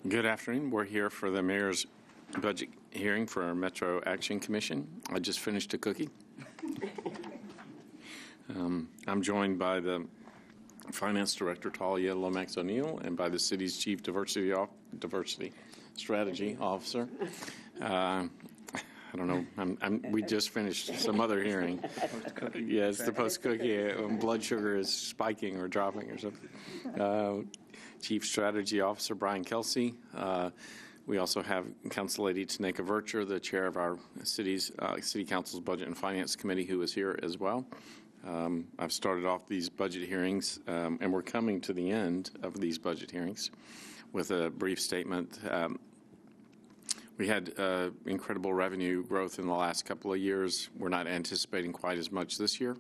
Good afternoon. We're here for the mayor's budget hearing for our Metro Action Commission. I just finished a cookie. I'm joined by the Finance Director, Talia Lomax O'Neill, and by the city's Chief Diversity Strategy Officer. I don't know. We just finished some other hearing. Yeah, it's the post-cookie. Blood sugar is spiking or dropping or something. Chief Strategy Officer Brian Kelsey. We also have Council Lady Taneka Vircher, the chair of our City Council's Budget and Finance Committee, who is here as well. I've started off these budget hearings, and we're coming to the end of these budget hearings with a brief statement. We had incredible revenue growth in the last couple of years. We're not anticipating quite as much this year.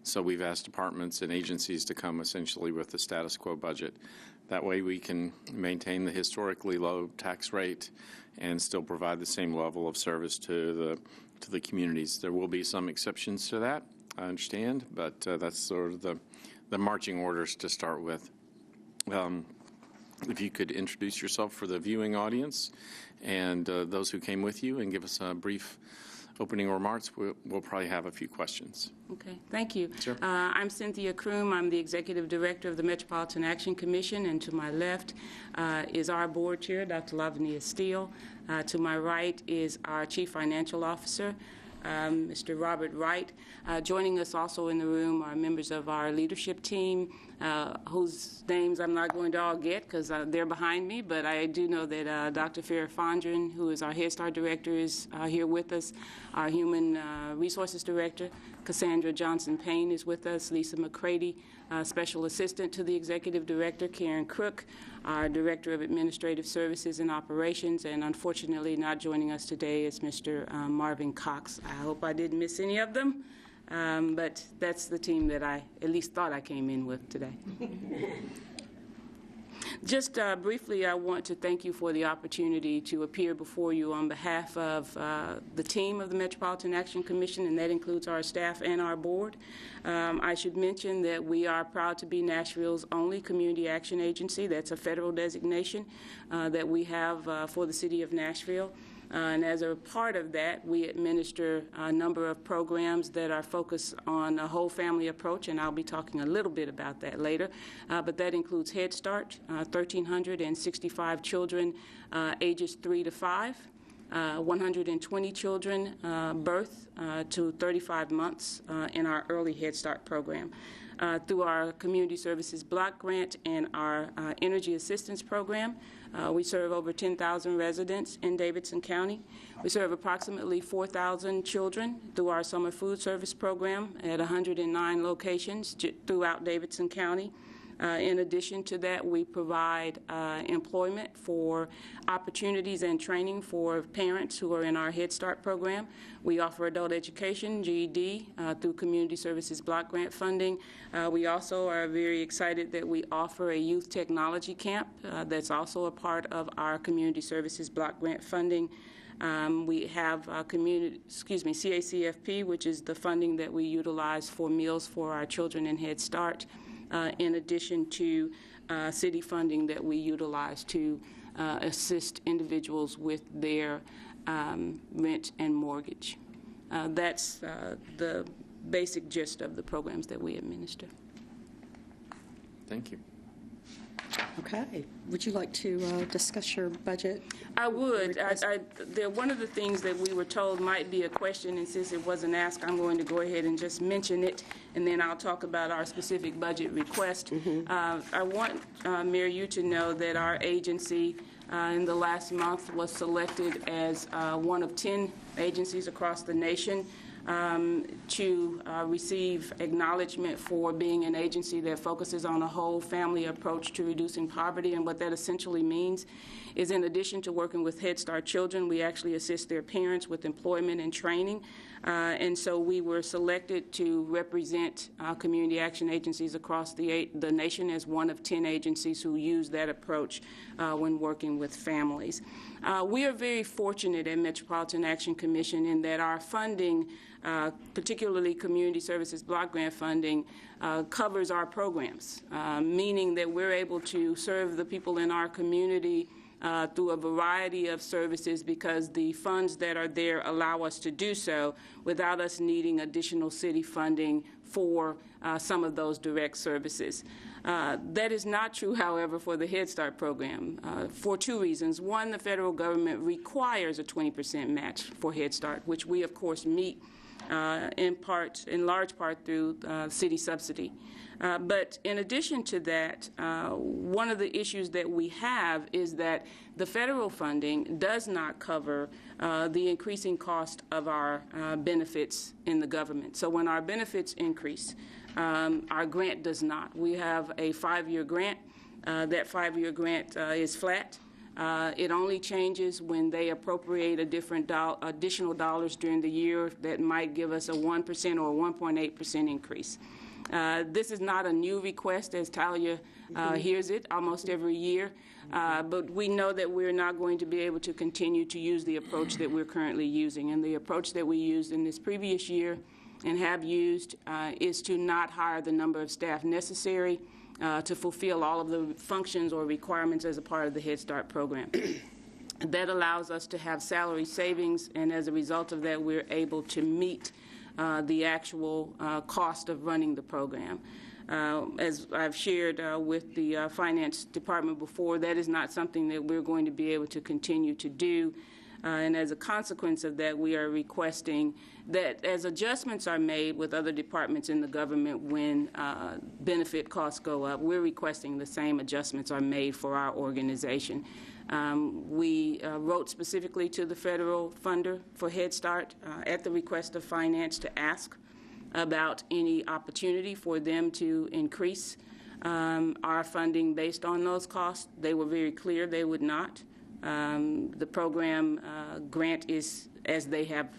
So we've asked departments and agencies to come essentially with the status quo budget. That way we can maintain the historically low tax rate and still provide the same level of service to the communities. There will be some exceptions to that, I understand, but that's sort of the marching orders to start with. If you could introduce yourself for the viewing audience and those who came with you and give us a brief opening remarks, we'll probably have a few questions. Okay, thank you. Sure. I'm Cynthia Kroom. I'm the Executive Director of the Metropolitan Action Commission, and to my left is our board chair, Dr. Lavinia Steele. To my right is our Chief Financial Officer, Mr. Robert Wright. Joining us also in the room are members of our leadership team, whose names I'm not going to all get because they're behind me, but I do know that Dr. Farrah Fondren, who is our Head Start Director, is here with us. Our Human Resources Director, Cassandra Johnson-Payne, is with us. Lisa McCready, Special Assistant to the Executive Director, Karen Crook, our Director of Administrative Services and Operations, and unfortunately not joining us today is Mr. Marvin Cox. I hope I didn't miss any of them, but that's the team that I at least thought I came in with today. Just briefly, I want to thank you for the opportunity to appear before you on behalf of the team of the Metropolitan Action Commission, and that includes our staff and our board. I should mention that we are proud to be Nashville's only community action agency. That's a federal designation that we have for the city of Nashville. And as a part of that, we administer a number of programs that are focused on a whole family approach, and I'll be talking a little bit about that later. But that includes Head Start, 1,365 children ages 3 to 5, 120 children birth to 35 months in our early Head Start program. Through our Community Services Block Grant and our Energy Assistance Program, we serve over 10,000 residents in Davidson County. We serve approximately 4,000 children through our Summer Food Service Program at 109 locations throughout Davidson County. In addition to that, we provide employment for opportunities and training for parents who are in our Head Start program. We offer adult education, GED, through Community Services Block Grant funding. We also are very excited that we offer a youth technology camp that's also a part of our Community Services Block Grant funding. We have CACFP, which is the funding that we utilize for meals for our children in Head Start. In addition to city funding that we utilize to assist individuals with their rent and mortgage. That's the basic gist of the programs that we administer. Thank you. Okay. Would you like to discuss your budget? I would. One of the things that we were told might be a question, and since it wasn't asked, I'm going to go ahead and just mention it, and then I'll talk about our specific budget request. I want, Mayor, you to know that our agency in the last month was selected as one of 10 agencies across the nation to receive acknowledgement for being an agency that focuses on a whole family approach to reducing poverty. And what that essentially means is, in addition to working with Head Start children, we actually assist their parents with employment and training. And so we were selected to represent community action agencies across the nation as one of 10 agencies who use that approach when working with families. We are very fortunate at Metropolitan Action Commission in that our funding, particularly Community Services Block Grant funding, covers our programs, meaning that we're able to serve the people in our community through a variety of services because the funds that are there allow us to do so without us needing additional city funding for some of those direct services. That is not true, however, for the Head Start program for two reasons. One, the federal government requires a 20% match for Head Start, which we, of course, meet in large part through city subsidy. But in addition to that, one of the issues that we have is that the federal funding does not cover the increasing cost of our benefits in the government. So when our benefits increase, our grant does not. We have a 5-year grant. That 5-year grant is flat. It only changes when they appropriate additional dollars during the year that might give us a 1% or 1.8% increase. This is not a new request, as Talia hears it almost every year, but we know that we're not going to be able to continue to use the approach that we're currently using. And the approach that we used in this previous year and have used is to not hire the number of staff necessary to fulfill all of the functions or requirements as a part of the Head Start program. That allows us to have salary savings, and as a result of that, we're able to meet the actual cost of running the program. As I've shared with the Finance Department before, that is not something that we're going to be able to continue to do. And as a consequence of that, we are requesting that as adjustments are made with other departments in the government when benefit costs go up, we're requesting the same adjustments are made for our organization. We wrote specifically to the federal funder for Head Start at the request of Finance to ask about any opportunity for them to increase our funding based on those costs. They were very clear they would not. The program grant is as they have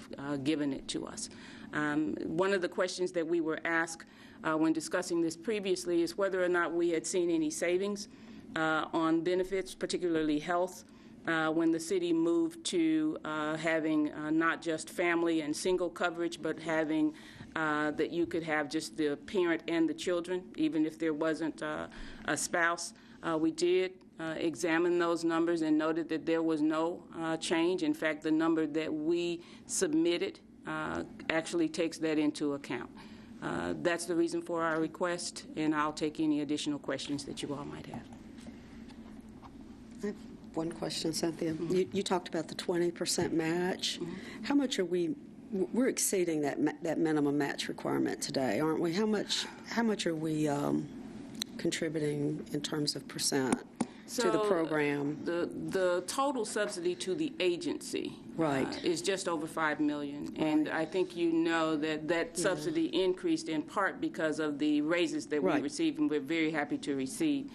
given it to us. One of the questions that we were asked when discussing this previously is whether or not we had seen any savings on benefits, particularly health, when the city moved to having not just family and single coverage, but having that you could have just the parent and the children, even if there wasn't a spouse. We did examine those numbers and noted that there was no change. In fact, the number that we submitted actually takes that into account. That's the reason for our request, and I'll take any additional questions that you all might have. I have one question, Cynthia. You talked about the 20% match. How much are we're exceeding that minimum match requirement today, aren't we? How much are we contributing in terms of percent to the program? The total subsidy to the agency is just over $5 million, and I think you know that subsidy increased in part because of the raises that we received, and we're very happy to receive.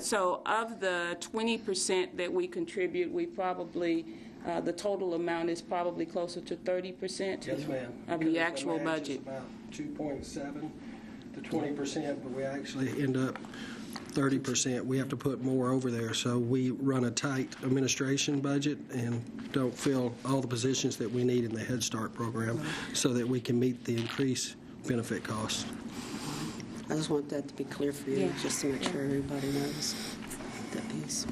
So of the 20% that we contribute, we probably the total amount is probably closer to 30% of the actual budget. About 2.7 to 20%, but we actually end up 30%. We have to put more over there, so we run a tight administration budget and don't fill all the positions that we need in the Head Start program so that we can meet the increased benefit costs. I just want that to be clear for you, just to make sure everybody knows that piece.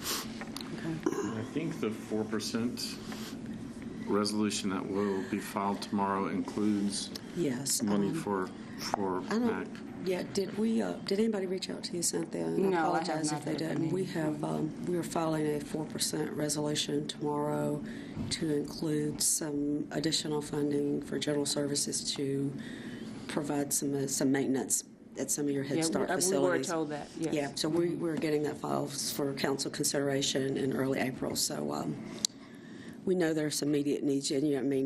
Okay. I think the 4% resolution that will be filed tomorrow includes money for MAC. Yeah, did anybody reach out to you, Cynthia? And No, I apologize I if they didn't. We are filing a 4% resolution tomorrow to include some additional funding for general services to provide some maintenance at some of your Head Start facilities. We were told that, yes. Yeah, so we're getting that filed for council consideration in early April. So we know there's immediate needs. And, I mean,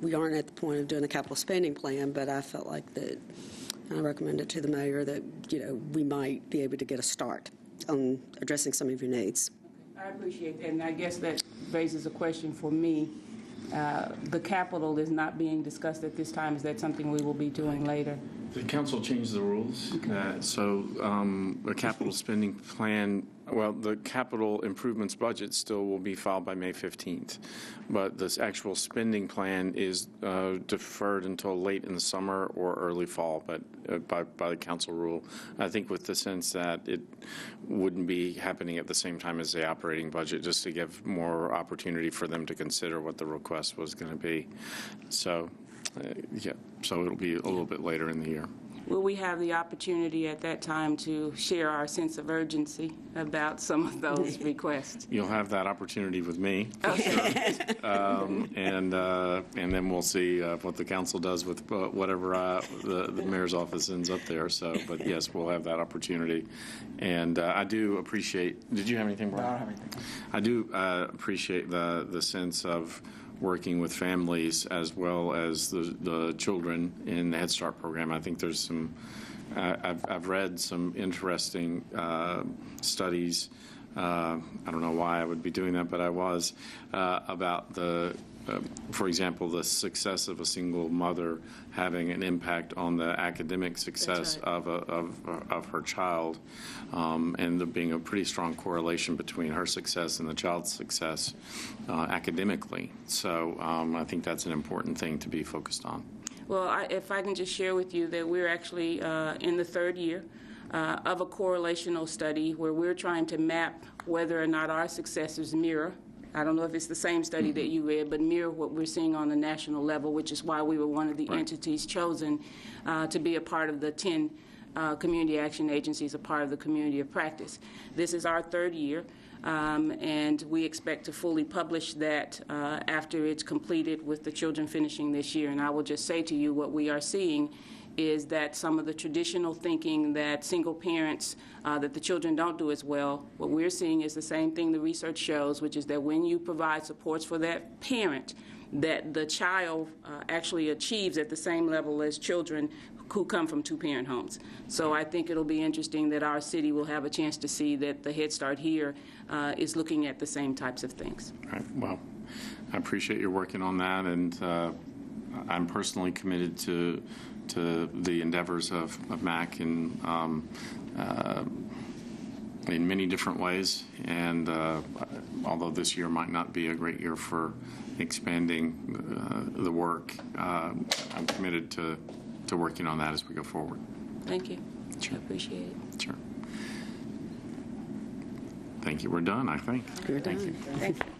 we aren't at the point of doing a capital spending plan, but I felt like that I recommended to the mayor that, we might be able to get a start on addressing some of your needs. I appreciate that, and I guess that raises a question for me. The capital is not being discussed at this time. Is that something we will be doing later? The council changed the rules. So a capital spending plan, well, the capital improvements budget still will be filed by May 15th. But this actual spending plan is deferred until late in the summer or early fall, but by the council rule. I think with the sense that it wouldn't be happening at the same time as the operating budget, just to give more opportunity for them to consider what the request was going to be. So, yeah, so it'll be a little bit later in the year. Will we have the opportunity at that time to share our sense of urgency about some of those requests? You'll have that opportunity with me, for sure. And then we'll see what the council does with whatever the mayor's office ends up there. So, but yes, we'll have that opportunity. And I do appreciate. Did you have anything, Brian? No, I don't have anything. I do appreciate the sense of working with families as well as the children in the Head Start program. I think there's some, I've read some interesting studies. I don't know why I would be doing that, but I was, about for example, the success of a single mother having an impact on the academic success of her child, and there being a pretty strong correlation between her success and the child's success academically. So I think that's an important thing to be focused on. Well, if I can just share with you that we're actually in the third year of a correlational study where we're trying to map whether or not our successes mirror. I don't know if it's the same study that you read, but mirror what we're seeing on the national level, which is why we were one of the entities chosen to be a part of the 10 community action agencies, a part of the community of practice. This is our third year, and we expect to fully publish that after it's completed, with the children finishing this year. And I will just say to you, what we are seeing is that some of the traditional thinking that single parents, that the children don't do as well, what we're seeing is the same thing the research shows, which is that when you provide supports for that parent, that the child actually achieves at the same level as children who come from two-parent homes. So I think it'll be interesting that our city will have a chance to see that the Head Start here is looking at the same types of things. All right. Well, I appreciate your working on that, and I'm personally committed to the endeavors of MAC in many different ways. And although this year might not be a great year for expanding the work, I'm committed to working on that as we go forward. Thank you. Sure. I appreciate it. Sure. Thank you. We're done, I think. We're done. Thank you. Thank you.